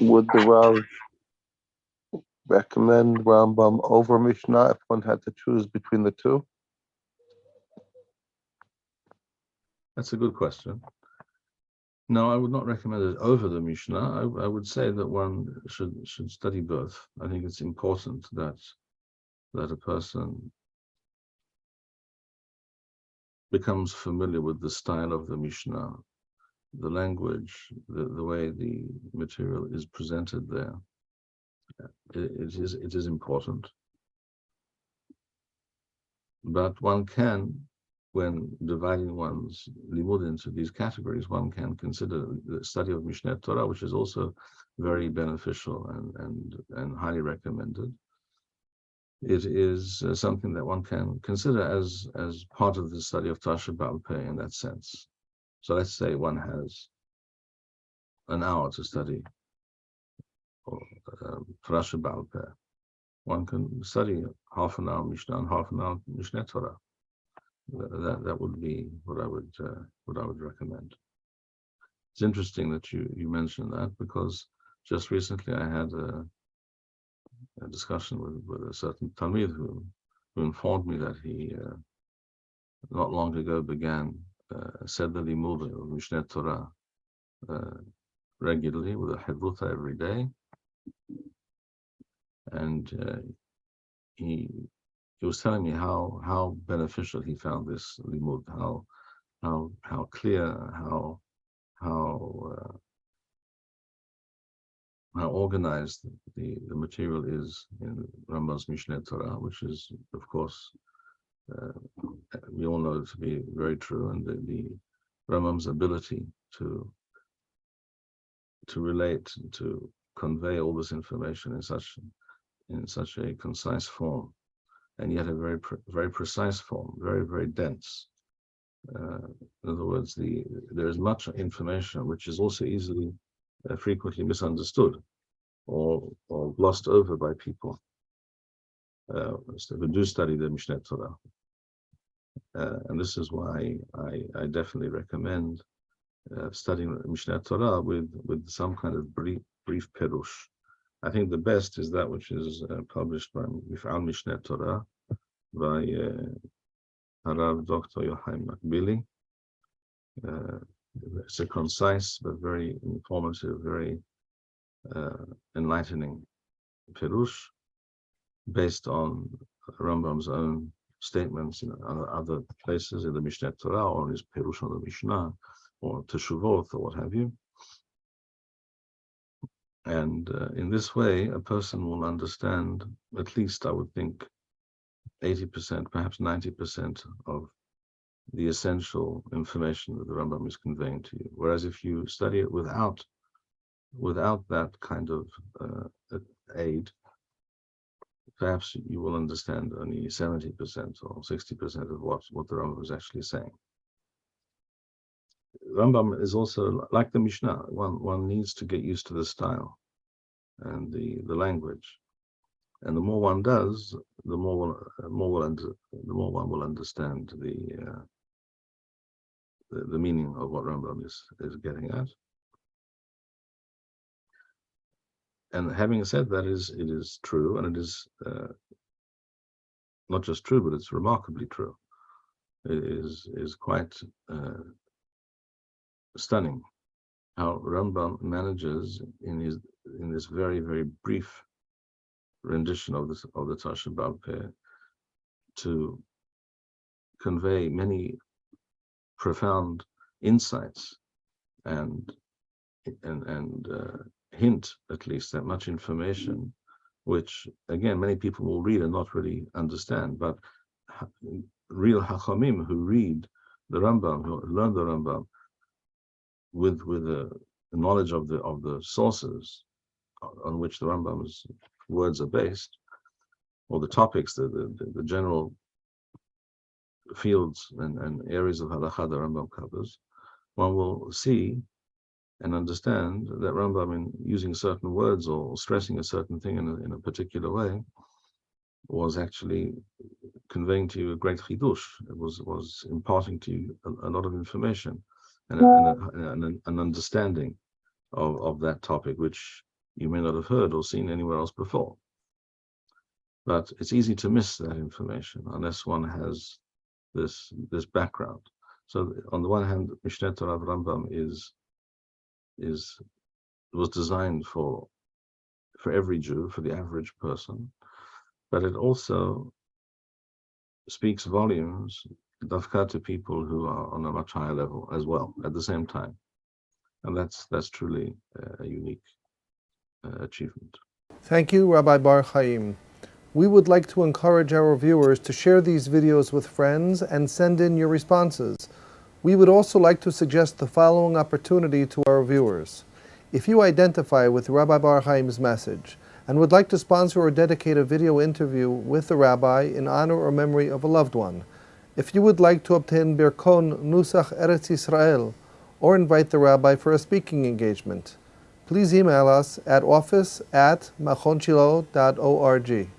Would the Rav recommend Rambam over Mishnah if one had to choose between the two? That's a good question. No, I would not recommend it over the Mishnah. I would say that one should study both. I think it's important that a person becomes familiar with the style of the Mishnah, the language, the way the material is presented there. It is important. But one can, when dividing one's limud into these categories, one can consider the study of Mishneh Torah, which is also very beneficial and highly recommended. It is something that one can consider as part of the study of Torah Sheba'al Peh in that sense. So let's say one has an hour to study Torah Sheba'al Peh. One can study half an hour Mishnah and half an hour Mishneh Torah. That would be what I would recommend. It's interesting that you mentioned that, because just recently I had a discussion with a certain Talmid who informed me that he not long ago began said the limud of Mishneh Torah regularly with a Hevruta every day, and he was telling me how beneficial he found this limud, how clear, how organized the material is in Rambam's Mishneh Torah, which is, of course, we all know to be very true, and the Rambam's ability to relate, to convey all this information in such a concise form, and yet a very precise form, very dense. In other words, there is much information which is also easily frequently misunderstood or glossed over by people who do study the Mishneh Torah. And this is why I definitely recommend studying Mishneh Torah with some kind of brief perush. I think the best is that which is published by Mif'al Mishneh Torah by Harav Dr. Yochai Makbili. It's a concise but very informative, very enlightening perush based on Rambam's own statements in other places in the Mishneh Torah, or his perush on the Mishnah, or Teshuvot, or what have you. And in this way, a person will understand, at least I would think, 80%, perhaps 90% of the essential information that the Rambam is conveying to you. Whereas if you study it without that kind of aid, perhaps you will understand only 70% or 60% of what the Rambam is actually saying. Rambam is also like the Mishnah. One needs to get used to the style and the language, and the more one does, the more one will understand the meaning of what Rambam is getting at. And having said that, it is true, and it is not just true, but it's remarkably true. It is quite stunning how Rambam manages in this very, very brief rendition of the Torah Sheba'al Peh to convey many profound insights and hint at least at much information, which again many people will read and not really understand. But real Hachamim who read the Rambam, who learn the Rambam with the knowledge of the sources on which the Rambam's words are based, or the topics, the general fields and areas of halakha the Rambam covers, one will see and understand that Rambam, in using certain words or stressing a certain thing in a particular way, was actually conveying to you a great chidush. It was imparting to you a lot of information and an understanding of that topic, which you may not have heard or seen anywhere else before. But it's easy to miss that information unless one has this background. So on the one hand, Mishneh Torah of Rambam was designed for every Jew, for the average person, but it also speaks volumes, dafka, to people who are on a much higher level as well at the same time, and that's truly a unique achievement. Thank you, Rabbi Bar-Hayim. We would like to encourage our viewers to share these videos with friends and send in your responses. We would also like to suggest the following opportunity to our viewers. If you identify with Rabbi Bar-Hayim's message and would like to sponsor or dedicate a video interview with the rabbi in honor or memory of a loved one, if you would like to obtain Birkon Nusach Eretz Yisrael or invite the rabbi for a speaking engagement, please email us at office@machonshilo.org.